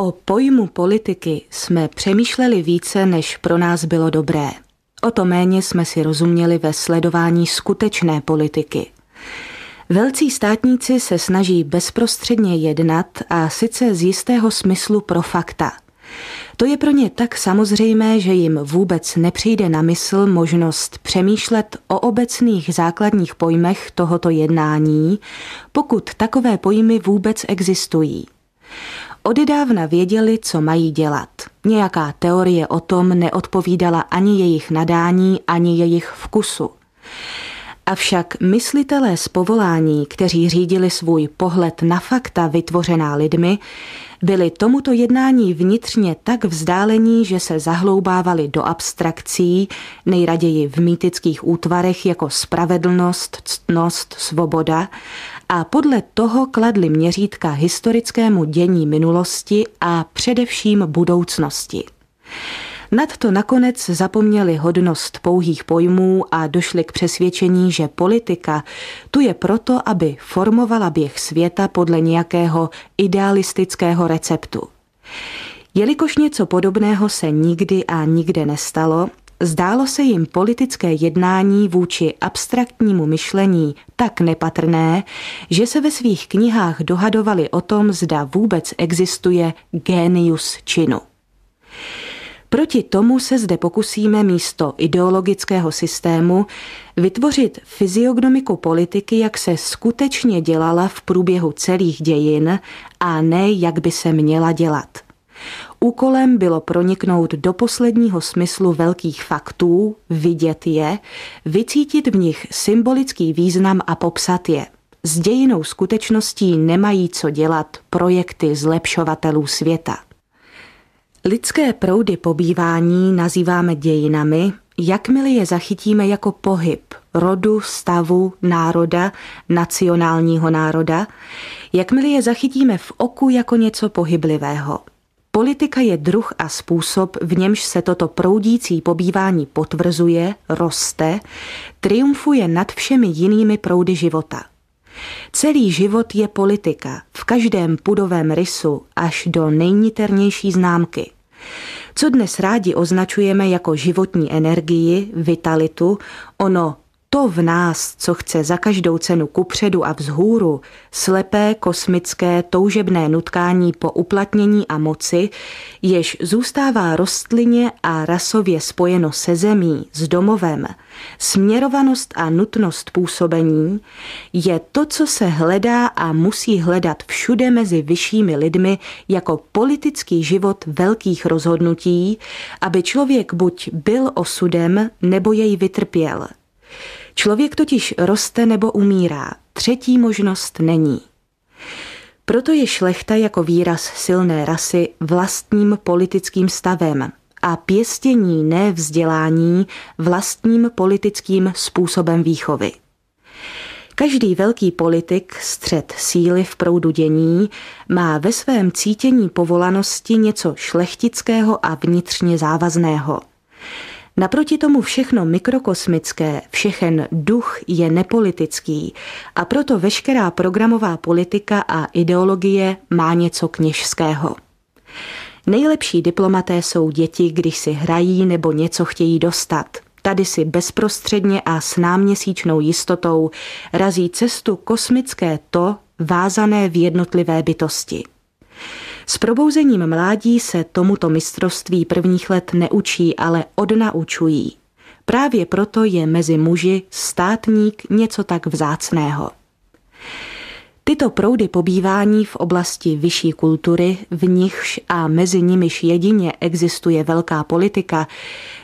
O pojmu politiky jsme přemýšleli více, než pro nás bylo dobré. O to méně jsme si rozuměli ve sledování skutečné politiky. Velcí státníci se snaží bezprostředně jednat a sice z jistého smyslu pro fakta. To je pro ně tak samozřejmé, že jim vůbec nepřijde na mysl možnost přemýšlet o obecných základních pojmech tohoto jednání, pokud takové pojmy vůbec existují. Odedávna věděli, co mají dělat. Nějaká teorie o tom neodpovídala ani jejich nadání, ani jejich vkusu. Avšak myslitelé z povolání, kteří řídili svůj pohled na fakta vytvořená lidmi, byli tomuto jednání vnitřně tak vzdálení, že se zahloubávali do abstrakcí, nejraději v mýtických útvarech jako spravedlnost, ctnost, svoboda, a podle toho kladli měřítka historickému dění minulosti a především budoucnosti. Nadto nakonec zapomněli hodnost pouhých pojmů a došli k přesvědčení, že politika tu je proto, aby formovala běh světa podle nějakého idealistického receptu. Jelikož něco podobného se nikdy a nikde nestalo, zdálo se jim politické jednání vůči abstraktnímu myšlení tak nepatrné, že se ve svých knihách dohadovali o tom, zda vůbec existuje génius činu. Proti tomu se zde pokusíme místo ideologického systému vytvořit fyziognomiku politiky, jak se skutečně dělala v průběhu celých dějin a ne jak by se měla dělat. Úkolem bylo proniknout do posledního smyslu velkých faktů, vidět je, vycítit v nich symbolický význam a popsat je. S dějinou skutečností nemají co dělat projekty zlepšovatelů světa. Lidské proudy pobývání nazýváme dějinami, jakmile je zachytíme jako pohyb rodu, stavu, národa, nacionálního národa, jakmile je zachytíme v oku jako něco pohyblivého. Politika je druh a způsob, v němž se toto proudící pobývání potvrzuje, roste, triumfuje nad všemi jinými proudy života. Celý život je politika, v každém pudovém rysu až do nejniternější známky. Co dnes rádi označujeme jako životní energii, vitalitu, ono to v nás, co chce za každou cenu kupředu a vzhůru, slepé, kosmické, toužebné nutkání po uplatnění a moci, jež zůstává rostlině a rasově spojeno se zemí, s domovem, směrovanost a nutnost působení, je to, co se hledá a musí hledat všude mezi vyššími lidmi jako politický život velkých rozhodnutí, aby člověk buď byl osudem, nebo jej vytrpěl. Člověk totiž roste nebo umírá, třetí možnost není. Proto je šlechta jako výraz silné rasy vlastním politickým stavem a pěstění, ne vzdělání, vlastním politickým způsobem výchovy. Každý velký politik, střed síly v proudu dění, má ve svém cítění povolanosti něco šlechtického a vnitřně závazného. Naproti tomu všechno mikrokosmické, všechen duch je nepolitický a proto veškerá programová politika a ideologie má něco kněžského. Nejlepší diplomaté jsou děti, když si hrají nebo něco chtějí dostat. Tady si bezprostředně a s náměsíčnou jistotou razí cestu kosmické to, vázané v jednotlivé bytosti. S probouzením mládí se tomuto mistrovství prvních let neučí, ale odnaučují. Právě proto je mezi muži státník něco tak vzácného. Tyto proudy pobývání v oblasti vyšší kultury, v nichž a mezi nimiž jedině existuje velká politika,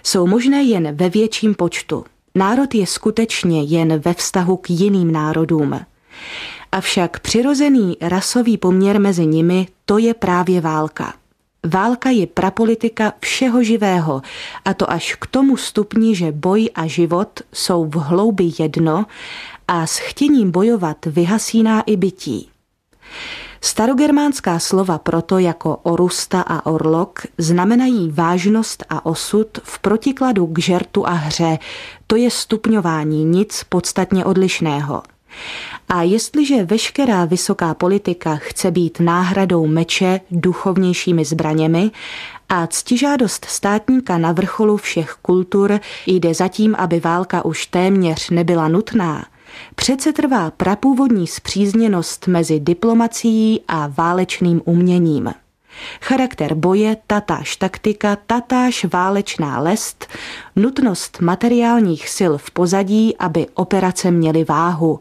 jsou možné jen ve větším počtu. Národ je skutečně jen ve vztahu k jiným národům. Avšak přirozený rasový poměr mezi nimi, to je právě válka. Válka je prapolitika všeho živého, a to až k tomu stupni, že boj a život jsou v hloubi jedno a s chtěním bojovat vyhasíná i bytí. Starogermánská slova proto jako orusta a orlok znamenají vážnost a osud v protikladu k žertu a hře, to je stupňování, nic podstatně odlišného. A jestliže veškerá vysoká politika chce být náhradou meče duchovnějšími zbraněmi a ctižádost státníka na vrcholu všech kultur jde za tím, aby válka už téměř nebyla nutná, přece trvá prapůvodní spřízněnost mezi diplomacií a válečným uměním. Charakter boje, tatáž taktika, tatáž válečná lest, nutnost materiálních sil v pozadí, aby operace měly váhu.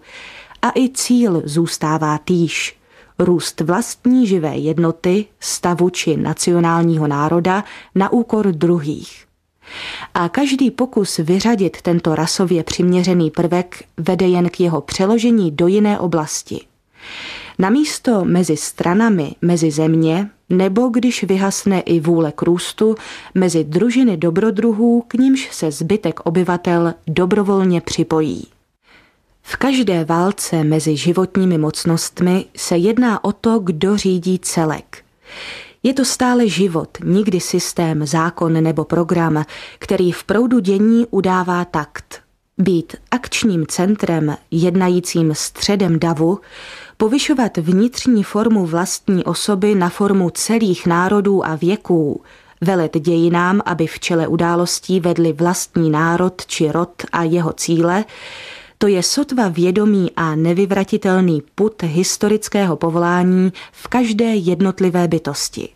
A i cíl zůstává týž. Růst vlastní živé jednoty, stavu či nacionálního národa na úkor druhých. A každý pokus vyřadit tento rasově přiměřený prvek vede jen k jeho přeložení do jiné oblasti. Namísto mezi stranami, mezi země, nebo když vyhasne i vůle k růstu, mezi družiny dobrodruhů, k nímž se zbytek obyvatel dobrovolně připojí. V každé válce mezi životními mocnostmi se jedná o to, kdo řídí celek. Je to stále život, nikdy systém, zákon nebo program, který v proudu dění udává takt. Být akčním centrem, jednajícím středem davu, povyšovat vnitřní formu vlastní osoby na formu celých národů a věků, velet dějinám, aby v čele událostí vedli vlastní národ či rod a jeho cíle, to je sotva vědomý a nevyvratitelný pud historického povolání v každé jednotlivé bytosti.